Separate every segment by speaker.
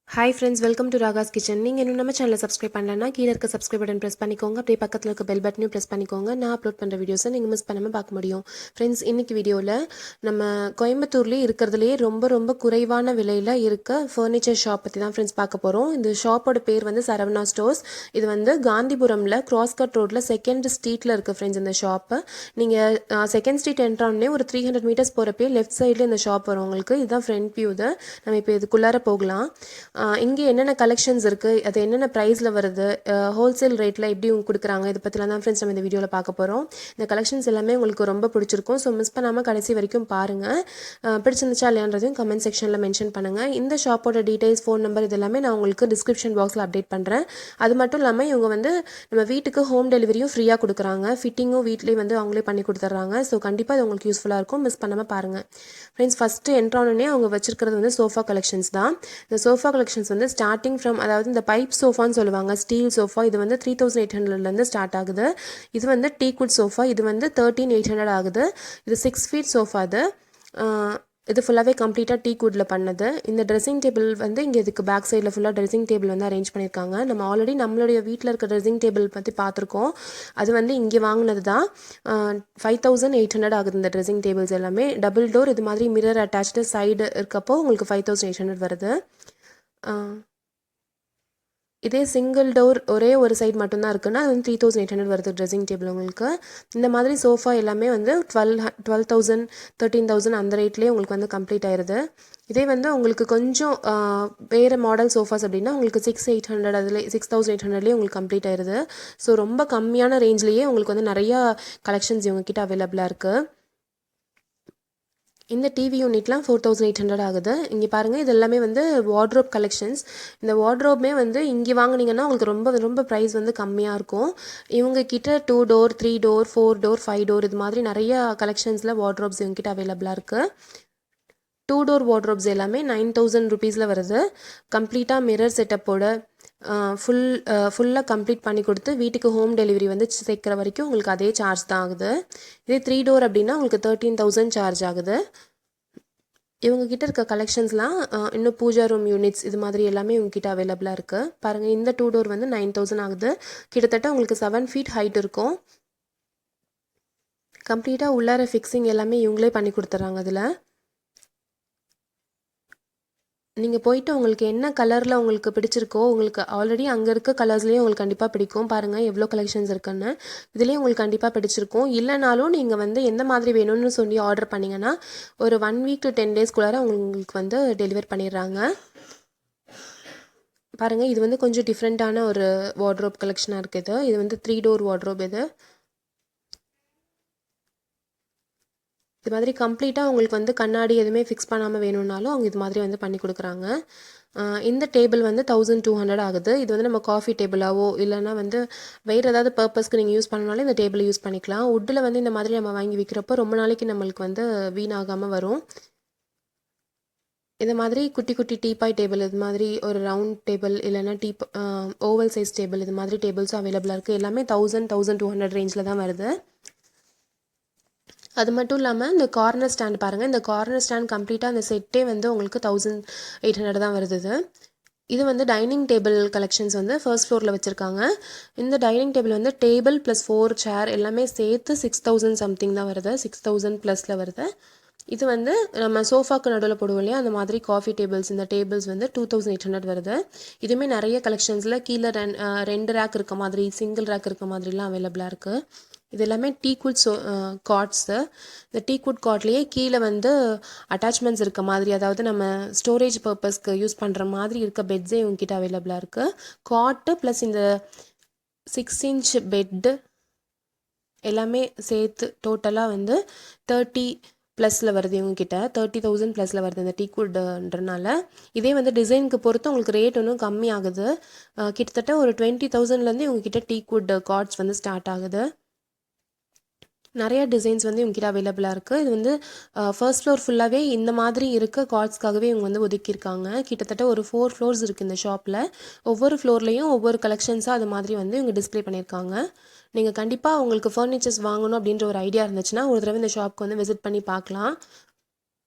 Speaker 1: Hi friends, welcome to Raga's Kitchen. நீங்கள் இன்னும் நம்ம சேனலை சப்ஸ்கிரைப் பண்ணலன்னா கீழே இருக்க சப்ஸ்கிரைப் பட்டன் ப்ரெஸ் பண்ணிக்கோங்க. அப்படியே பக்கத்தில் இருக்க பெல் பட்டனையும் ப்ரெஸ் பண்ணிக்கோங்க. நான் அப்லோட் பண்ணுற வீடியோஸை நீங்கள் மிஸ் பண்ணாமல் பார்க்க முடியும். ஃப்ரெண்ட்ஸ், இன்னைக்கு வீடியோவில் நம்ம கோயம்புத்தூர்லேயே இருக்கிறதுலையே ரொம்ப ரொம்ப குறைவான விலையில் இருக்க ஃபர்னிச்சர் ஷாப் பற்றி தான் ஃப்ரெண்ட்ஸ் பார்க்க போகிறோம். இந்த ஷாப்போட பேர் வந்து சரவணா ஸ்டோர்ஸ். இது வந்து காந்திபுரமில் கிராஸ்கட் ரோட்டில் செகண்ட் ஸ்ட்ரீட்டில் இருக்குது ஃப்ரெண்ட்ஸ் இந்த ஷாப்பு. நீங்கள் செகண்ட் ஸ்ட்ரீட் என்ட்ரானே ஒரு 300 மீட்டர்ஸ் போகிறப்பே லெஃப்ட் சைடில் இந்த ஷாப் வரும் உங்களுக்கு. இதுதான் ஃப்ரண்ட் வியூ. இது நம்ம இப்போ இதுக்குள்ளார போகலாம். இங்கே என்னென்ன கலெக்ஷன்ஸ் இருக்குது, அது என்னென்ன ப்ரைஸில் வருது, ஹோல்சேல் ரேட்டில் எப்படி கொடுக்குறாங்க, இதை பற்றிலாம் தான் ஃப்ரெண்ட்ஸ் நம்ம இந்த வீடியோவில் பார்க்க போகிறோம். இந்த கலெக்ஷன்ஸ் எல்லாமே உங்களுக்கு ரொம்ப பிடிச்சிருக்கும். ஸோ மிஸ் பண்ணாமல் கடைசி வரைக்கும் பாருங்கள். பிடிச்சிருந்துச்சா இல்லையான்றதையும் கமெண்ட் செக்ஷனில் மென்ஷன் பண்ணுங்கள். இந்த ஷாப்போட டீடைல்ஸ், ஃபோன் நம்பர் இது எல்லாமே நான் உங்களுக்கு டிஸ்கிரிப்ஷன் பாக்ஸில் அப்டேட் பண்ணுறேன். அது மட்டும் இல்லாமல் இவங்க வந்து நம்ம வீட்டுக்கு ஹோம் டெலிவரியும் ஃப்ரீயாக கொடுக்குறாங்க. ஃபிட்டிங்கும் வீட்லேயே வந்து அவங்களே பண்ணி கொடுத்துட்றாங்க. ஸோ கண்டிப்பாக அது உங்களுக்கு யூஸ்ஃபுல்லாக இருக்கும். மிஸ் பண்ணாமல் பாருங்கள். ஃப்ரெண்ட்ஸ், ஃபஸ்ட்டு என்ட்ரானே அவங்க வச்சிருக்கிறது வந்து சோஃபா கலெக்ஷன்ஸ் தான். இந்த சோஃபா கலெக்ஷன்ஸ் வந்து ஸ்டார்டிங் ஃப்ரம், அதாவது இந்த பைப் சோஃபான்னு சொல்லுவாங்க, ஸ்டீல் சோஃபா. இது வந்து 3800 ஸ்டார்ட் ஆகுது. இது வந்து டீக்வுட் சோஃபா. இது வந்து 13800 ஆகுது. இது 6 ஃபீட் சோஃபா. இது ஃபுல்லாகவே கம்ப்ளீட்டாக டீக்வுட்டில் பண்ணது. இந்த ட்ரெஸ்ஸிங் டேபிள் வந்து இங்கே இதுக்கு பேக் சைடில் ஃபுல்லாக ட்ரெஸ்ஸிங் டேபிள் வந்து அரேஞ்ச் பண்ணியிருக்காங்க. நம்ம ஆல்ரெடி நம்மளுடைய வீட்டில் இருக்க ட்ரெஸ்ஸிங் டேபிள் பற்றி பார்த்துருக்கோம். அது வந்து இங்கே வாங்கினது தான். 5800 ஆகுது இந்த ட்ரெஸ்ஸிங் டேபிள்ஸ் எல்லாமே. டபுள் டோர் இது மாதிரி மிரர் அட்டாச்சு சைடு இருக்கப்போ உங்களுக்கு 5800 வருது. இதே சிங்கிள் டோர் ஒரே ஒரு சைடு மட்டும்தான் இருக்குன்னா அது வந்து 3800 வருது ட்ரெஸ்ஸிங் டேபிள் உங்களுக்கு. இந்த மாதிரி சோஃபா எல்லாமே வந்து 12,000 13,000 அந்த ரேட்லேயே உங்களுக்கு வந்து கம்ப்ளீட் ஆயிடுது. இதே வந்து உங்களுக்கு கொஞ்சம் வேறு மாடல் சோஃபாஸ் அப்படின்னா உங்களுக்கு 6,800 அதில் 6,800லேயே உங்களுக்கு கம்ப்ளீட் ஆயிடுது. ஸோ ரொம்ப கம்மியான ரேஞ்ச்லேயே உங்களுக்கு வந்து நிறையா கலெக்ஷன்ஸ் இவங்ககிட்ட அவைலபிளாக இருக்குது. இந்த டிவி யூனிட்லாம் 4,800 ஆகுது. இங்கே பாருங்கள், இது எல்லாமே வந்து வார்ட்ரோப் கலெக்ஷன்ஸ். இந்த வார்ட்ரோப்மே வந்து இங்கே வாங்கினீங்கன்னா உங்களுக்கு ரொம்ப ரொம்ப ப்ரைஸ் வந்து கம்மியாக இருக்கும். இவங்க கிட்ட 2 டோர் 3 டோர் 4 டோர் 5 டோர் இது மாதிரி நிறைய கலெக்ஷன்ஸில் வார்ட்ரோப்ஸ் இவங்ககிட்ட அவைலபிளாக இருக்குது. 2 டோர் வார்ட்ரோப்ஸ் எல்லாமே 9,000 ருபீஸில் வருது. கம்ப்ளீட்டாக மிரர் செட்டப்போட ஃபுல்லாக கம்ப்ளீட் பண்ணி கொடுத்து வீட்டுக்கு ஹோம் டெலிவரி வந்து சேர்க்குற வரைக்கும் உங்களுக்கு அதே சார்ஜ் தான் ஆகுது. இதே 3 டோர் அப்படின்னா உங்களுக்கு 13,000 சார்ஜ் ஆகுது. இவங்ககிட்ட இருக்க கலெக்ஷன்ஸ்லாம் இன்னும் பூஜா ரூம் யூனிட்ஸ் இது மாதிரி எல்லாமே இவங்ககிட்ட அவைலபிளாக இருக்குது. பாருங்கள், இந்த 2 டோர் வந்து 9,000 ஆகுது. கிட்டத்தட்ட உங்களுக்கு 7 ஃபீட் ஹைட் இருக்கும். கம்ப்ளீட்டாக உள்ளார ஃபிக்ஸிங் எல்லாமே இவங்களே பண்ணி கொடுத்துட்றாங்க. அதில் நீங்கள் போயிட்டு உங்களுக்கு என்ன கலரில் உங்களுக்கு பிடிச்சிருக்கோ, உங்களுக்கு ஆல்ரெடி அங்கே இருக்க கலர்ஸ்லேயே உங்களுக்கு கண்டிப்பாக பிடிக்கும். பாருங்கள் எவ்வளோ கலெக்ஷன்ஸ் இருக்குன்னு. இதுலேயும் உங்களுக்கு கண்டிப்பாக பிடிச்சிருக்கும். இல்லைனாலும் நீங்கள் வந்து எந்த மாதிரி வேணும்னு சொல்லி ஆர்டர் பண்ணிங்கன்னா ஒரு 1 வீக் to 10 டேஸ்க்குள்ளார உங்களுக்கு வந்து டெலிவர் பண்ணிடுறாங்க. பாருங்கள், இது வந்து கொஞ்சம் டிஃப்ரெண்ட்டான ஒரு வார்ட்ரோப் கலெக்ஷனாக இருக்குது. இது வந்து 3 டோர் வார்ட்ரோப். இது மாதிரி கம்ப்ளீட்டாக உங்களுக்கு வந்து கண்ணாடி எதுவுமே ஃபிக்ஸ் பண்ணாமல் வேணும்னாலும் அவங்க இது மாதிரி வந்து பண்ணி கொடுக்குறாங்க. இந்த டேபிள் வந்து 1,200 ஆகுது. இது வந்து நம்ம காஃபி டேபிளாவோ இல்லைனா வந்து வேறு ஏதாவது பர்பஸ்க்கு நீங்கள் யூஸ் பண்ணனாலும் இந்த டேபிள் யூஸ் பண்ணிக்கலாம். வுட்டில் வந்து இந்த மாதிரி நம்ம வாங்கி விற்கிறப்போ ரொம்ப நாளைக்கு நம்மளுக்கு வந்து வீணாகாமல் வரும். இந்த மாதிரி குட்டி குட்டி டீபாய் டேபிள், இது மாதிரி ஒரு ரவுண்ட் டேபிள் இல்லைனா ஓவல் சைஸ் டேபிள் இது மாதிரி டேபிள்ஸும் அவைலபிளாக இருக்குது. எல்லாமே 1,200 ரேஞ்சில் தான் வருது. அது மட்டும் இல்லாமல் இந்த கார்னர் ஸ்டாண்ட் பாருங்கள். இந்த கார்னர் ஸ்டாண்ட் கம்ப்ளீட்டாக அந்த செட்டே வந்து உங்களுக்கு 1,800 தான் வருது. இது வந்து டைனிங் டேபிள் கலெக்ஷன்ஸ் வந்து ஃபர்ஸ்ட் ஃப்ளோரில் வச்சுருக்காங்க. இந்த டைனிங் டேபிள் வந்து டேபிள் ப்ளஸ் 4 சேர் எல்லாமே சேர்த்து 6,000 சம்திங் தான் வருது. 6,000 ப்ளஸில் வருது. இது வந்து நம்ம சோஃபாக்கு நடுவில் போடுவோம் இல்லையா, அந்த மாதிரி காஃபி டேபிள்ஸ். இந்த டேபிள்ஸ் வந்து 2,800 வருது. இதுவுமே நிறைய கலெக்ஷன்ஸில் கீழே 2 ரேக் இருக்க மாதிரி, சிங்கிள் ரேக் இருக்க மாதிரிலாம் அவைலபிளாக இருக்குது. இது எல்லாமே டீக்வுட் காட்ஸு. இந்த டீக்வுட் காட்லேயே கீழே வந்து அட்டாச்மெண்ட்ஸ் இருக்க மாதிரி, அதாவது நம்ம ஸ்டோரேஜ் பர்பஸ்க்கு யூஸ் பண்ணுற மாதிரி இருக்க பெட்ஸே இவங்ககிட்ட அவைலபிளாக இருக்குது. காட்டு ப்ளஸ் இந்த 6 inch பெட்டு எல்லாமே சேர்த்து டோட்டலாக வந்து 30 ப்ளஸில் வருது. இவங்ககிட்ட 30,000 ப்ளஸில் வருது இந்த டீக்வுட்ன்றனால. இதே வந்து டிசைனுக்கு பொறுத்து உங்களுக்கு ரேட் ஒன்றும் கம்மி ஆகுது. கிட்டத்தட்ட ஒரு 20,000லேருந்து இவங்ககிட்ட டீக்வுட் காட்ஸ் வந்து ஸ்டார்ட் ஆகுது. நிறைய டிசைன்ஸ் வந்து இவங்ககிட்ட அவைலபிளாக இருக்குது. இது வந்து ஃபர்ஸ்ட் ஃப்ளோர் ஃபுல்லாகவே இந்த மாதிரி இருக்க கார்ட்ஸ்க்காகவே இவங்க வந்து ஒதுக்கியிருக்காங்க. கிட்டத்தட்ட ஒரு 4 ஃப்ளோர்ஸ் இருக்குது இந்த ஷாப்பில். ஒவ்வொரு ஃப்ளோர்லேயும் ஒவ்வொரு கலெக்ஷன்ஸாக அது மாதிரி வந்து இவங்க டிஸ்பிளே பண்ணியிருக்காங்க. நீங்கள் கண்டிப்பாக உங்களுக்கு ஃபர்னிச்சர்ஸ் வாங்கணும் அப்படின்ற ஒரு ஐடியா இருந்துச்சுன்னா ஒரு தடவை இந்த ஷாப்க்கு வந்து விசிட் பண்ணி பார்க்கலாம்.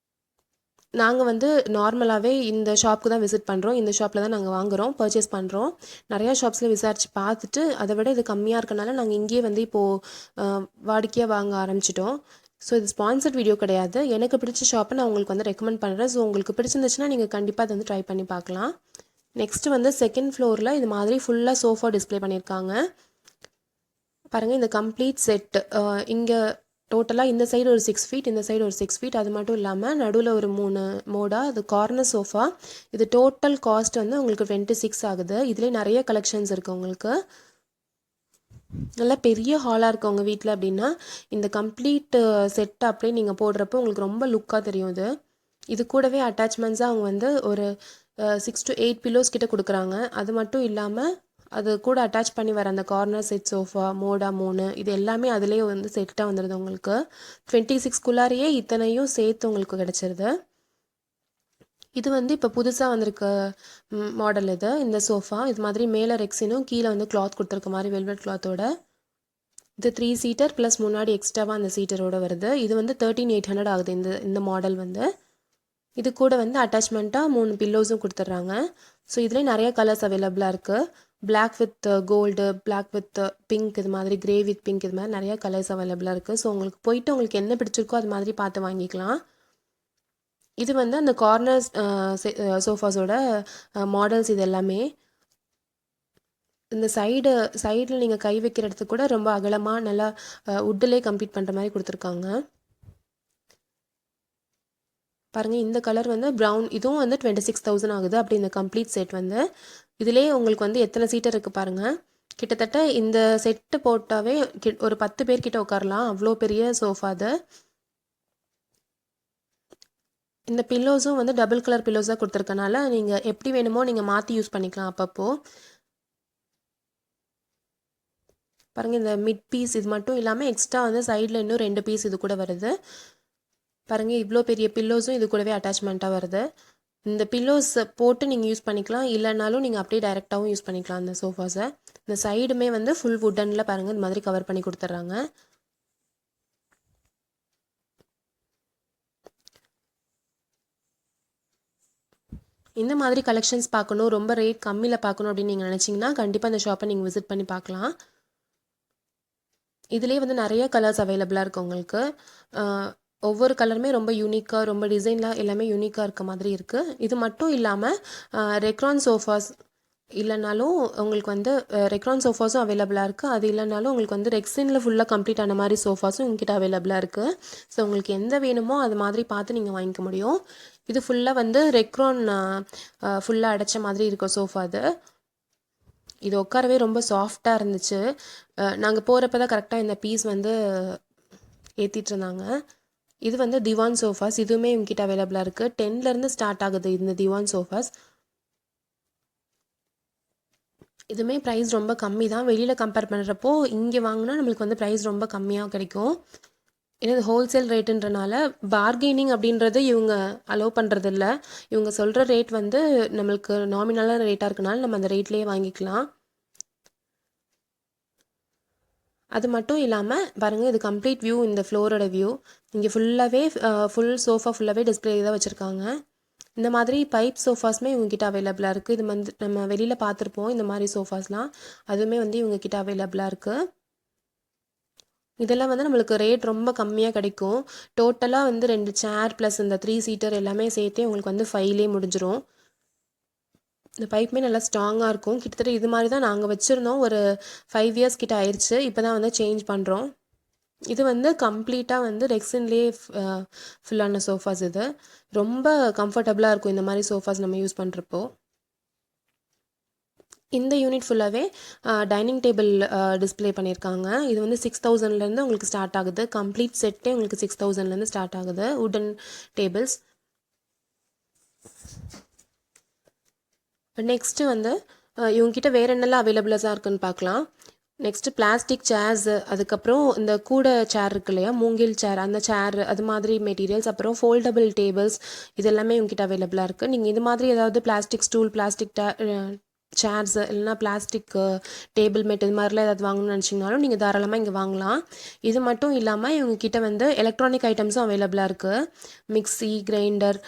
Speaker 1: நாங்கள் வந்து நார்மலாகவே இந்த ஷாப்புக்கு தான் விசிட் பண்ணுறோம். இந்த ஷாப்பில் தான் நாங்கள் வாங்குகிறோம், பர்ச்சேஸ் பண்ணுறோம். நிறையா ஷாப்ஸில் விசாரித்து பார்த்துட்டு அதை விட இது கம்மியாக இருக்கனால நாங்கள் இங்கேயே வந்து இப்போது வாடிக்கையாக வாங்க ஆரம்பிச்சிட்டோம். ஸோ இது ஸ்பான்சர்ட் வீடியோ கிடையாது. எனக்கு பிடிச்ச ஷாப்பை நான் உங்களுக்கு வந்து ரெக்கமெண்ட் பண்ணுறேன். ஸோ உங்களுக்கு பிடிச்சிருந்துச்சுன்னா நீங்கள் கண்டிப்பாக அதை வந்து ட்ரை பண்ணி பார்க்கலாம். நெக்ஸ்ட்டு வந்து செகண்ட் ஃப்ளோரில் இது மாதிரி ஃபுல்லாக சோஃபா டிஸ்ப்ளே பண்ணியிருக்காங்க. பாருங்கள், இந்த கம்ப்ளீட் செட் இங்கே டோட்டலாக இந்த சைடு ஒரு 6 ஃபீட், இந்த சைடு ஒரு 6 ஃபீட். அது மட்டும் இல்லாமல் நடுவில் ஒரு 3 மோடா, அது கார்னர் சோஃபா. இது டோட்டல் காஸ்ட் வந்து உங்களுக்கு 26 ஆகுது. இதுலேயே நிறைய கலெக்ஷன்ஸ் இருக்குது உங்களுக்கு. நல்லா பெரிய ஹாலாக இருக்குது உங்கள் வீட்டில் அப்படின்னா இந்த கம்ப்ளீட் செட்டை அப்படியே நீங்கள் போடுறப்போ உங்களுக்கு ரொம்ப லுக்காக தெரியும். இது கூடவே அட்டாச்மெண்ட்ஸாக அவங்க வந்து ஒரு 6 to 8 பில்லோஸ் கிட்ட கொடுக்குறாங்க. அது மட்டும் இல்லாமல் அது கூட அட்டாச் பண்ணி வர அந்த கார்னர் செட் சோஃபா, மோடா 3 இது எல்லாமே அதுலேயே வந்து செட்டாக வந்துடுது உங்களுக்கு. 26க்குள்ளாரையே இத்தனையும் சேர்த்து உங்களுக்கு கிடச்சிருது. இது வந்து இப்போ புதுசாக வந்திருக்க மாடல் இது. இந்த சோஃபா இது மாதிரி மேலே ரெக்ஸினும் கீழே வந்து கிளாத் கொடுத்துருக்க மாதிரி வெல்வெட் கிளாத்தோட. இது 3 சீட்டர் ப்ளஸ் முன்னாடி எக்ஸ்ட்ராவாக அந்த சீட்டரோட வருது. இது வந்து 13,800 ஆகுது இந்த மாடல் வந்து. இது கூட வந்து அட்டாச்மெண்ட்டாக 3 பில்லோஸும் கொடுத்துட்றாங்க. ஸோ இதுலேயே நிறைய கலர்ஸ் அவைலபிளாக இருக்குது. Black with gold, black with pink, இது மாதிரி கிரே வித் பிங்க், இது மாதிரி நிறையா கலர்ஸ் அவைலபிளாக இருக்குது. ஸோ உங்களுக்கு போயிட்டு உங்களுக்கு என்ன பிடிச்சிருக்கோ அது மாதிரி பார்த்து வாங்கிக்கலாம். இது வந்து அந்த கார்னர் சோஃபாஸோட மாடல்ஸ். இது எல்லாமே இந்த சைடில் நீங்கள் கை வைக்கிற இடத்துக்கு கூட ரொம்ப அகலமாக நல்லா உட்டிலே கம்ப்ளீட் பண்ணுற மாதிரி கொடுத்துருக்காங்க. பாருங்கள், இந்த கலர் வந்து ப்ரௌன். இதுவும் வந்து 26,000 ஆகுது. அப்படி இந்த கம்ப்ளீட் செட் வந்து இதிலே உங்களுக்கு வந்து எத்தனை சீட்டர் இருக்குது பாருங்கள். கிட்டத்தட்ட இந்த செட்டு போட்டாவே ஒரு 10 பேர்கிட்ட உட்காரலாம், அவ்வளோ பெரிய சோஃபா அது. இந்த பில்லோஸும் வந்து டபுள் கலர் பில்லோஸாக கொடுத்துருக்கனால நீங்கள் எப்படி வேணுமோ நீங்கள் மாற்றி யூஸ் பண்ணிக்கலாம் அப்பப்போ. பாருங்கள், இந்த மிட் பீஸ் இது மட்டும் இல்லாமல் எக்ஸ்ட்ரா வந்து சைடில் இன்னும் 2 பீஸ் இது கூட வருது. பாருங்கள், இவ்வளோ பெரிய பில்லோஸும் இது கூடவே அட்டாச்மெண்ட்டாக வருது. இந்த பில்லோஸ் போட்டு நீங்கள் யூஸ் பண்ணிக்கலாம், இல்லைனாலும் நீங்கள் அப்படியே டைரெக்டாகவும் யூஸ் பண்ணிக்கலாம் அந்த சோஃபாஸை. இந்த சைடுமே வந்து ஃபுல் வுட்டனில் பாருங்கள் இந்த மாதிரி கவர் பண்ணி கொடுத்துட்றாங்க. இந்த மாதிரி கலெக்ஷன்ஸ் பார்க்கணும், ரொம்ப ரேட் கம்மியில் பார்க்கணும் அப்படின்னு நீங்கள் நினச்சிங்கன்னா கண்டிப்பாக இந்த ஷாப்பை நீங்கள் விசிட் பண்ணி பார்க்கலாம். இதுலேயே வந்து நிறைய கலர்ஸ் அவைலபிளாக இருக்குது உங்களுக்கு. ஒவ்வொரு கலருமே ரொம்ப யூனிக்காக, ரொம்ப டிசைன்லாம் எல்லாமே யூனிக்காக இருக்க மாதிரி இருக்குது. இது மட்டும் இல்லாமல் ரெக்ரான் சோஃபாஸ் இல்லைனாலும் உங்களுக்கு வந்து ரெக்ரான் சோஃபாஸும் அவைலபிளாக இருக்குது. அது இல்லைனாலும் உங்களுக்கு வந்து ரெக்ஸினில் ஃபுல்லாக கம்ப்ளீட் ஆன மாதிரி சோஃபாஸும் உங்ககிட்ட அவைலபிளாக இருக்குது. ஸோ உங்களுக்கு எந்த வேணுமோ அது மாதிரி பார்த்து நீங்கள் வாங்கிக்க முடியும். இது ஃபுல்லாக வந்து ரெக்ரான் ஃபுல்லாக அடைச்ச மாதிரி இருக்கும் சோஃபா. இது உட்காரவே ரொம்ப சாஃப்டாக இருந்துச்சு. நாங்கள் போகிறப்ப தான் கரெக்டாக இந்த பீஸ் வந்து ஏற்றிட்டு இருந்தாங்க. இது வந்து திவான் சோஃபாஸ். இதுவுமே உங்ககிட்ட அவைலபிளாக இருக்குது. 10லேருந்து ஸ்டார்ட் ஆகுது இந்த திவான் சோஃபாஸ். இதுவுமே ப்ரைஸ் ரொம்ப கம்மி தான். வெளியில் கம்பேர் பண்ணுறப்போ இங்கே வாங்கினா நம்மளுக்கு வந்து ப்ரைஸ் ரொம்ப கம்மியாக கிடைக்கும். ஏன்னா இது ஹோல்சேல் ரேட்டுன்றனால பார்கெனிங் அப்படின்றது இவங்க அலோவ் பண்ணுறதில்ல. இவங்க சொல்கிற ரேட் வந்து நம்மளுக்கு நாமினலான ரேட்டாக இருக்கனால நம்ம அந்த ரேட்லேயே வாங்கிக்கலாம். அது மட்டும் இல்லாமல் பாருங்கள், இது கம்ப்ளீட் வியூ, இந்த ஃப்ளோரோட வியூ. இங்கே ஃபுல்லாகவே ஃபுல் சோஃபா ஃபுல்லாகவே டிஸ்பிளே தான் வச்சுருக்காங்க. இந்த மாதிரி பைப் சோஃபாஸுமே இவங்ககிட்ட அவைலபிளாக இருக்குது. இது வந்து நம்ம வெளியில் பார்த்துருப்போம் இந்த மாதிரி சோஃபாஸ்லாம், அதுவுமே வந்து இவங்ககிட்ட அவைலபிளாக இருக்குது. இதெல்லாம் வந்து நம்மளுக்கு ரேட் ரொம்ப கம்மியாக கிடைக்கும். டோட்டலாக வந்து 2 சேர் ப்ளஸ் இந்த 3 சீட்டர் எல்லாமே சேர்த்தே உங்களுக்கு வந்து 5லே முடிஞ்சிடும். இந்த பைப்புமே நல்லா ஸ்ட்ராங்காக இருக்கும். கிட்டத்தட்ட இது மாதிரி தான் நாங்கள் வச்சுருந்தோம். ஒரு 5 இயர்ஸ் கிட்ட ஆயிடுச்சு. இப்போ தான் வந்து சேஞ்ச் பண்ணுறோம். இது வந்து கம்ப்ளீட்டாக வந்து ரெக்ஸின்லேயே ஃபுல்லான சோஃபாஸ். இது ரொம்ப கம்ஃபர்டபுளாக இருக்கும் இந்த மாதிரி சோஃபாஸ் நம்ம யூஸ் பண்ணுறப்போ. இந்த யூனிட் ஃபுல்லாகவே டைனிங் டேபிள் டிஸ்பிளே பண்ணியிருக்காங்க. இது வந்து 6,000லேருந்து உங்களுக்கு ஸ்டார்ட் ஆகுது. கம்ப்ளீட் செட்டே உங்களுக்கு 6,000லேருந்து ஸ்டார்ட் ஆகுது. வுடன் டேபிள்ஸ். நெக்ஸ்ட்டு வந்து இவங்ககிட்ட வேறு என்னெல்லாம் அவைலபிளாக இருக்குன்னு பார்க்கலாம். நெக்ஸ்ட்டு பிளாஸ்டிக் சேர்ஸ், அதுக்கப்புறம் இந்த கூடை சேர் இருக்கு இல்லையா, மூங்கில் சேர், அந்த சேர் அது மாதிரி மெட்டீரியல்ஸ், அப்புறம் ஃபோல்டபுள் டேபிள்ஸ், இது எல்லாமே இவங்ககிட்ட அவைலபிளாக இருக்குது. நீங்கள் இது மாதிரி ஏதாவது பிளாஸ்டிக் ஸ்டூல், பிளாஸ்டிக் சேர்ஸ் இல்லைனா பிளாஸ்டிக் டேபிள் மேட் இது மாதிரிலாம் ஏதாவது வாங்கணும்னு நினச்சிங்கனாலும் நீங்கள் தாராளமாக இங்கே வாங்கலாம். இது மட்டும் இல்லாமல் இவங்கக்கிட்ட வந்து எலக்ட்ரானிக் ஐட்டம்ஸும் அவைலபிளாக இருக்குது. மிக்ஸி, கிரைண்டர்,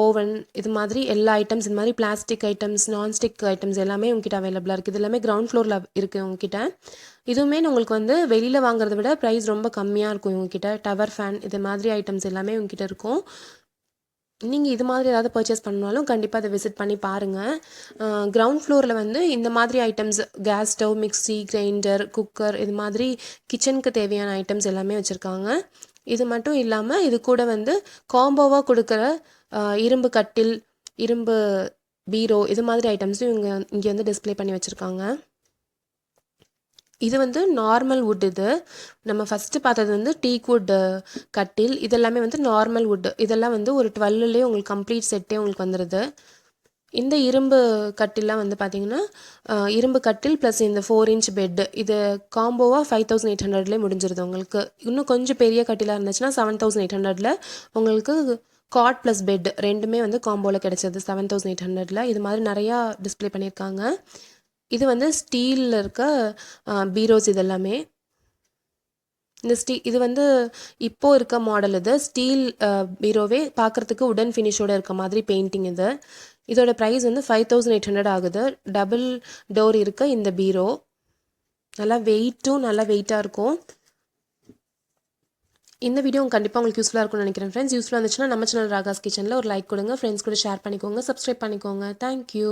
Speaker 1: ஓவன் இது மாதிரி எல்லா ஐட்டம்ஸ், இது மாதிரி பிளாஸ்டிக் ஐட்டம்ஸ், நான்ஸ்டிக் ஐட்டம்ஸ் எல்லாமே இவங்கக்கிட்ட அவைலபிளாக இருக்குது. இது எல்லாமே கிரவுண்ட் ஃப்ளோரில் இருக்குது இவங்கக்கிட்ட. இதுவுமே உங்களுக்கு வந்து வெளியில் வாங்குறத விட ப்ரைஸ் ரொம்ப கம்மியாக இருக்கும் இவங்கக்கிட்ட. டவர் ஃபேன் இது மாதிரி ஐட்டம்ஸ் எல்லாமே இவங்கக்கிட்ட இருக்கும். நீங்கள் இது மாதிரி ஏதாவது பர்ச்சேஸ் பண்ணாலும் கண்டிப்பாக அதை விசிட் பண்ணி பாருங்கள். கிரவுண்ட் ஃப்ளோரில் வந்து இந்த மாதிரி items, gas stove, mixie, grinder, cooker இது மாதிரி கிச்சனுக்கு தேவையான ஐட்டம்ஸ் எல்லாமே வச்சுருக்காங்க. இது மட்டும் இல்லாமல் இது கூட வந்து காம்போவாக கொடுக்குற இரும்பு கட்டில், இரும்பு பீரோ இது மாதிரி ஐட்டம்ஸும் இங்கே வந்து டிஸ்ப்ளே பண்ணி வச்சுருக்காங்க. இது வந்து நார்மல் வுட். இது நம்ம ஃபஸ்ட்டு பார்த்தது வந்து டீக் வுட் கட்டில். இதெல்லாமே வந்து நார்மல் வுட். இதெல்லாம் வந்து ஒரு 12லேயே உங்களுக்கு கம்ப்ளீட் செட்டே உங்களுக்கு வந்துடுது. இந்த இரும்பு கட்டிலாம் வந்து பார்த்திங்கன்னா இரும்பு கட்டில் ப்ளஸ் இந்த 4 இன்ச் பெட்டு இது காம்போவாக 5800லேயே முடிஞ்சிருது உங்களுக்கு. இன்னும் கொஞ்சம் பெரிய கட்டிலாக இருந்துச்சுன்னா 7800ல் உங்களுக்கு காட் ப்ளஸ் பெட் ரெண்டுமே வந்து காம்போவில் கிடச்சிது 7800ல். இது மாதிரி நிறையா டிஸ்ப்ளே பண்ணியிருக்காங்க. இது வந்து ஸ்டீலில் இருக்க பீரோஸ். இதெல்லாமே இந்த இது வந்து இப்போது இருக்க மாடல். இது ஸ்டீல் பீரோவே பார்க்குறதுக்கு உடன் ஃபினிஷோடு இருக்க மாதிரி பெயிண்டிங். இதோட ப்ரைஸ் வந்து 5800 ஆகுது. டபுள் டோர் இருக்க இந்த பீரோ நல்லா வெயிட்டாக இருக்கும். இந்த வீடியோ கண்டிப்பாக உங்களுக்கு யூஸ்ஃபுல்லாக இருக்கும்னு நினைக்கிறேன் ஃப்ரெண்ட்ஸ். யூஸ்ஃபுல்லாக இருந்துச்சுன்னா நம்ம சேனல் ராகாஸ் கிச்சனில் ஒரு லைக் கொடுங்க, ஃப்ரெண்ட்ஸ் கூட ஷேர் பண்ணிக்கோங்க, சப்ஸ்கிரைப் பண்ணிக்கோங்க. தேங்க்யூ.